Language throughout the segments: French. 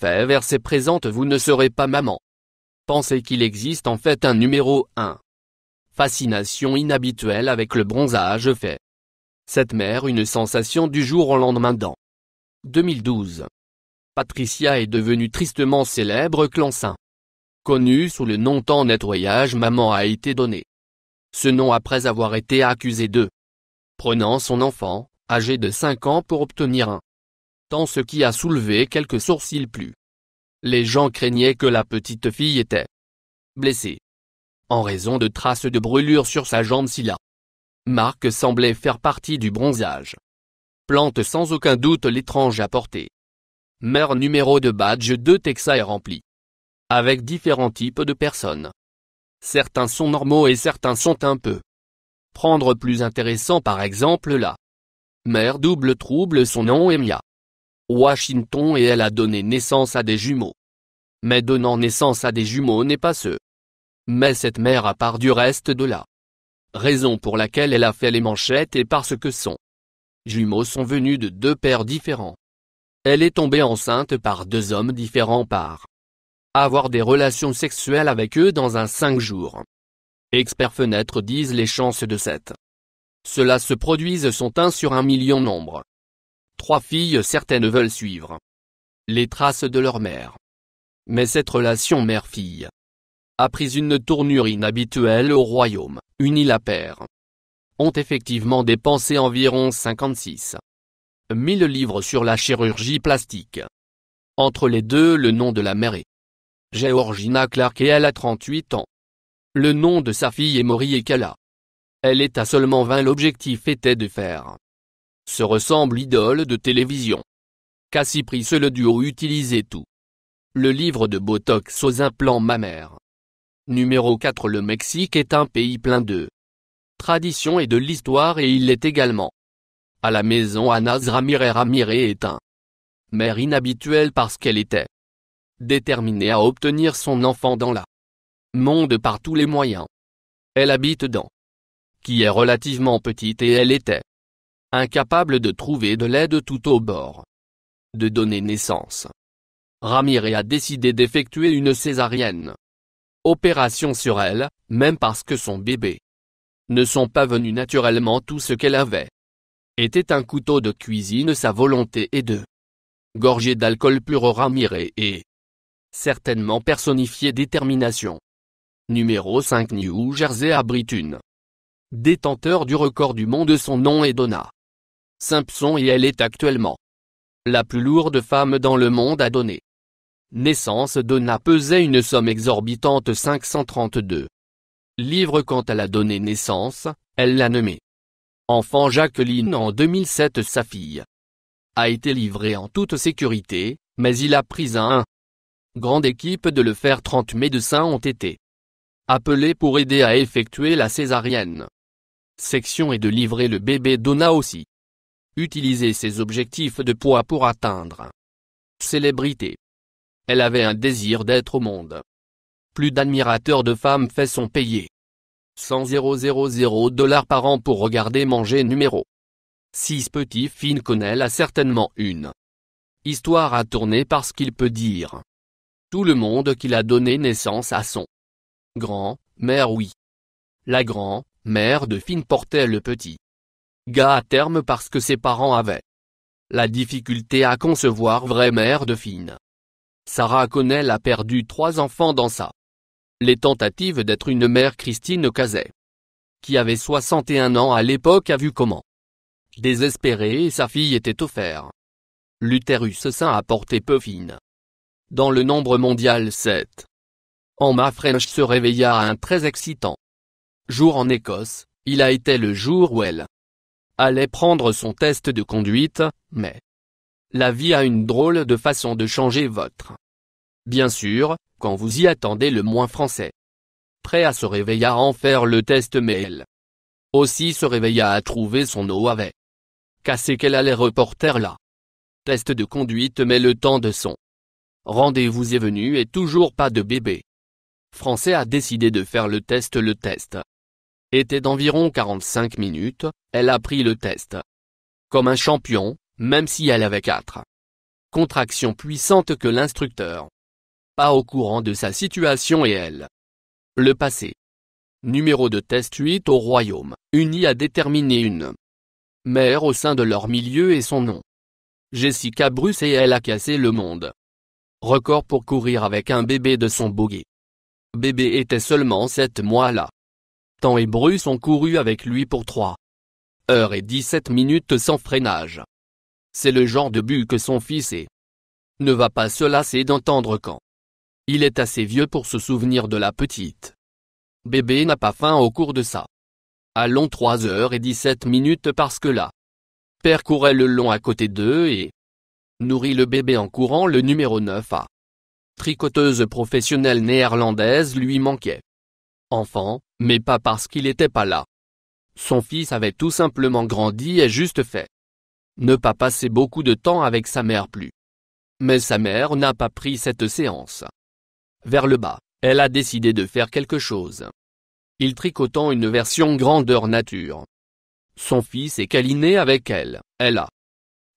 fait verset présente vous ne serez pas maman. Pensez qu'il existe en fait un numéro 1. Fascination inhabituelle avec le bronzage fait. Cette mère une sensation du jour au lendemain dans 2012. Patricia est devenue tristement célèbre clan-saint. Connue sous le nom temps nettoyage maman a été donné. Ce nom après avoir été accusée de prenant son enfant, âgé de 5 ans pour obtenir un temps ce qui a soulevé quelques sourcils plus. Les gens craignaient que la petite fille était blessée en raison de traces de brûlure sur sa jambe si la marque semblait faire partie du bronzage. Plante sans aucun doute l'étrange apportée. Mère numéro de badge de Texas est remplie. Avec différents types de personnes. Certains sont normaux et certains sont un peu prendre plus intéressant par exemple la mère double trouble son nom est Mia Washington et elle a donné naissance à des jumeaux. Mais donnant naissance à des jumeaux n'est pas ce. Mais cette mère à part du reste de la raison pour laquelle elle a fait les manchettes et parce que son jumeaux sont venus de 2 pères différents. Elle est tombée enceinte par 2 hommes différents par avoir des relations sexuelles avec eux dans un 5 jours. Experts fenêtres disent les chances de cette. Cela se produisent sont 1 sur 1 million nombre. 3 filles certaines veulent suivre les traces de leur mère. Mais cette relation mère-fille a pris une tournure inhabituelle au Royaume-Uni. La paire ont effectivement dépensé environ 56 000 livres sur la chirurgie plastique. Entre les deux le nom de la mère est Georgina Clark et elle a 38 ans. Le nom de sa fille est Maury et Kala. Elle est à seulement 20 l'objectif était de faire se ressemble idole de télévision. Cassie Price le duo utilisait tout. Le livre de Botox aux implants mammaires. Numéro 4 Le Mexique est un pays plein de tradition et de l'histoire et il l'est également. À la maison Anas Ramirez est un mère inhabituelle parce qu'elle était déterminée à obtenir son enfant dans la monde par tous les moyens. Elle habite dans qui est relativement petite et elle était incapable de trouver de l'aide tout au bord de donner naissance. Ramirez a décidé d'effectuer une césarienne opération sur elle, même parce que son bébé ne sont pas venus naturellement. Tout ce qu'elle avait était un couteau de cuisine. Sa volonté est de gorgée d'alcool pur. Ramirez est certainement personnifié détermination. Numéro 5 New Jersey abrite une détenteur du record du monde. Son nom est Donna Simpson et elle est actuellement la plus lourde femme dans le monde à donner naissance. Donna pesait une somme exorbitante 532 livres quand elle a donné naissance. Elle l'a nommée enfant Jacqueline en 2007. Sa fille a été livrée en toute sécurité, mais il a pris un grande équipe de le faire. 30 médecins ont été appelés pour aider à effectuer la césarienne section et de livrer le bébé. Donna aussi utilisé ses objectifs de poids pour atteindre célébrité. Elle avait un désir d'être au monde. Plus d'admirateurs de femmes fait sont payés 100 000 $ par an pour regarder manger. Numéro 6 Petit Finn Connell a certainement une histoire à tourner parce qu'il peut dire tout le monde qu'il a donné naissance à son grand-mère. Oui. La grand-mère de Finn portait le petit gars à terme parce que ses parents avaient la difficulté à concevoir vraie mère de Finn. Sarah Connell a perdu 3 enfants dans sa les tentatives d'être une mère. Christine Cazet, qui avait 61 ans à l'époque, a vu comment désespérée sa fille était offert. L'utérus sain a porté peu Finn. Dans le nombre mondial 7. Emma French se réveilla à un très excitant jour en Écosse. Il a été le jour où elle allait prendre son test de conduite, mais la vie a une drôle de façon de changer votre bien sûr, quand vous y attendez le moins. Français prêt à se réveiller à en faire le test, mais elle aussi se réveilla à trouver son eau avait cassé qu'elle allait reporter la test de conduite, mais le temps de son rendez-vous est venu et toujours pas de bébé. Français a décidé de faire le test. Le test était d'environ 45 minutes, elle a pris le test comme un champion, même si elle avait 4 Contraction puissante que l'instructeur. Pas au courant de sa situation et elle. Le passé. Numéro de test 8 au Royaume-Uni a déterminé une mère au sein de leur milieu et son nom. Jessica Bruce et elle a cassé le monde. Record pour courir avec un bébé de son bogey. Bébé était seulement 7 mois là. Tan et Bruce ont couru avec lui pour 3 heures et 17 minutes sans freinage. C'est le genre de but que son fils ne va pas se lasser d'entendre quand il est assez vieux pour se souvenir de la petite. Bébé n'a pas faim au cours de ça. Allons 3 heures et 17 minutes parce que là. Père courait le long à côté d'eux et nourrit le bébé en courant. Le numéro 9 a. Tricoteuse professionnelle néerlandaise lui manquait. Enfant, mais pas parce qu'il était pas là. Son fils avait tout simplement grandi et juste fait ne pas passer beaucoup de temps avec sa mère plus. Mais sa mère n'a pas pris cette séance. Vers le bas, elle a décidé de faire quelque chose. Il tricotant une version grandeur nature. Son fils est câliné avec elle, elle a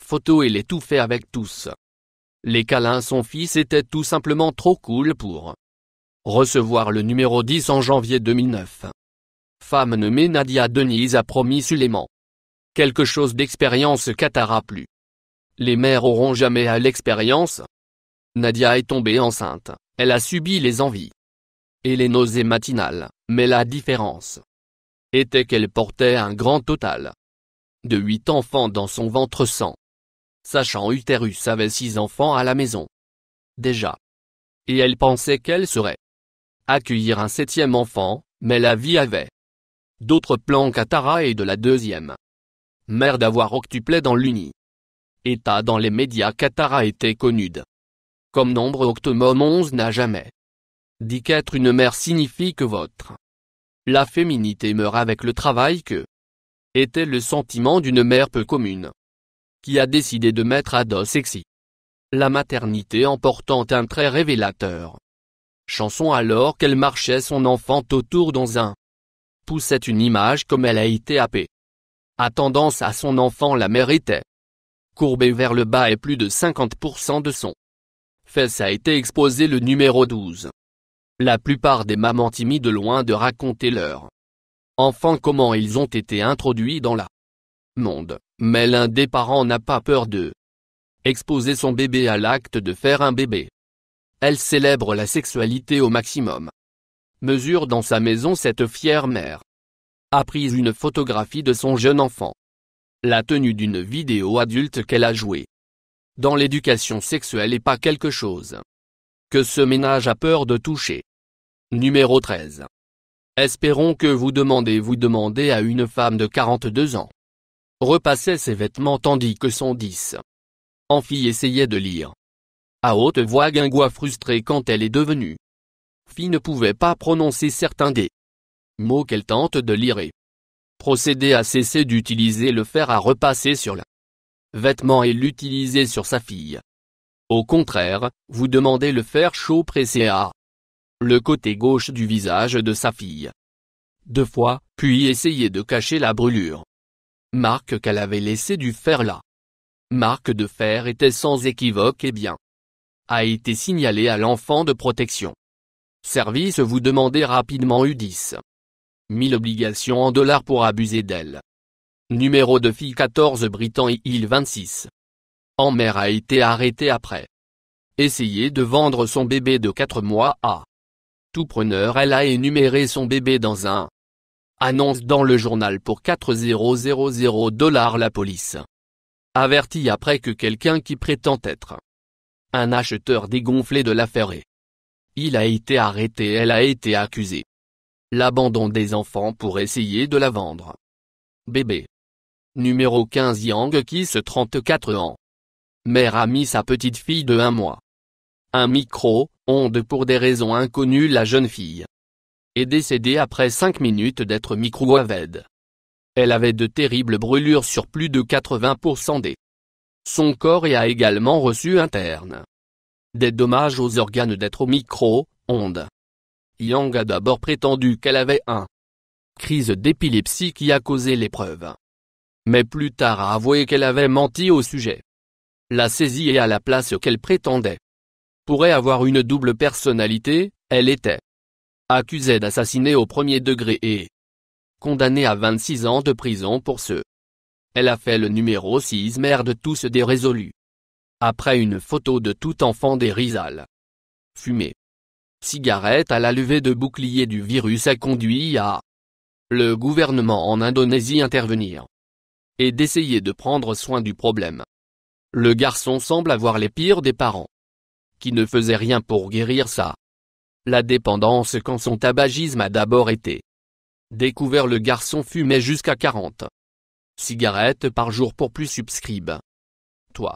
photo et les tout fait avec tous. Les câlins. Son fils était tout simplement trop cool pour recevoir le numéro 10 en janvier 2009. Femme nommée Nadia Denise a promis Suleiman quelque chose d'expérience Qatar plus. Les mères auront jamais à l'expérience. Nadia est tombée enceinte, elle a subi les envies et les nausées matinales, mais la différence était qu'elle portait un grand total de 8 enfants dans son ventre sans sachant utérus avait 6 enfants à la maison. Déjà. Et elle pensait qu'elle serait accueillir un 7e enfant, mais la vie avait d'autres plans Qatara et de la 2e mère d'avoir octuplé dans l'Uni. État dans les médias. Qatara était connue de comme nombre octomom 11 n'a jamais dit qu'être une mère signifie que la féminité meurt avec le travail que était le sentiment d'une mère peu commune qui a décidé de mettre à dos sexy la maternité en portant un trait révélateur. Chanson alors qu'elle marchait son enfant autour dans un poussait une image comme elle a été happée. A tendance à son enfant. La mère était courbée vers le bas et plus de 50% de son fesse a été exposé. Le numéro 12. La plupart des mamans timides loin de raconter leur enfant comment ils ont été introduits dans le monde, mais l'un des parents n'a pas peur de exposer son bébé à l'acte de faire un bébé. Elle célèbre la sexualité au maximum. Mesure dans sa maison. Cette fière mère a pris une photographie de son jeune enfant. La tenue d'une vidéo adulte qu'elle a jouée dans l'éducation sexuelle est pas quelque chose que ce ménage a peur de toucher. Numéro 13. Espérons que vous demandez à une femme de 42 ans repasser ses vêtements tandis que son 10 ans fille essayait de lire à haute voix. Guingua frustrée quand elle est devenue fille ne pouvait pas prononcer certains des mots qu'elle tente de lire et procéder à cesser d'utiliser le fer à repasser sur le vêtement et l'utiliser sur sa fille. Au contraire, vous demandez le fer chaud pressé à le côté gauche du visage de sa fille 2 fois, puis essayez de cacher la brûlure. Marque qu'elle avait laissé du fer là. Marque de fer était sans équivoque et bien a été signalée à l'enfant de protection. Service. Vous demandez rapidement U10 000 obligations en dollars pour abuser d'elle. Numéro de fille 14. Britan Hill 26 ans mère a été arrêtée après essayer de vendre son bébé de 4 mois à tout preneur. Elle a énuméré son bébé dans un annonce dans le journal pour 4000 $. La police avertit après que quelqu'un qui prétend être un acheteur dégonflé de l'affaire il a été arrêté. Elle a été accusée l'abandon des enfants pour essayer de la vendre. Bébé. Numéro 15. Yang Kis 34 ans. Mère a mis sa petite fille de 1 mois. Un micro-ondes pour des raisons inconnues. La jeune fille est décédée après 5 minutes d'être micro-aved. Elle avait de terribles brûlures sur plus de 80% de son corps et a également reçu interne des dommages aux organes d'être au micro-ondes. Yang a d'abord prétendu qu'elle avait une crise d'épilepsie qui a causé l'épreuve. Mais plus tard a avoué qu'elle avait menti au sujet. l'a saisie et à la place qu'elle prétendait pourrait avoir une double personnalité, elle était accusée d'assassiné au premier degré et condamnée à 26 ans de prison pour ce. Elle a fait le numéro 6 mère de tous des résolus. Après une photo de tout enfant des Rizal. Fumée. Cigarette à la levée de bouclier du virus a conduit à le gouvernement en Indonésie intervenir et d'essayer de prendre soin du problème. Le garçon semble avoir les pires des parents qui ne faisaient rien pour guérir ça. La dépendance quand son tabagisme a d'abord été découvert. Le garçon fumait jusqu'à 40 cigarettes par jour pour plus subscribe. Toi.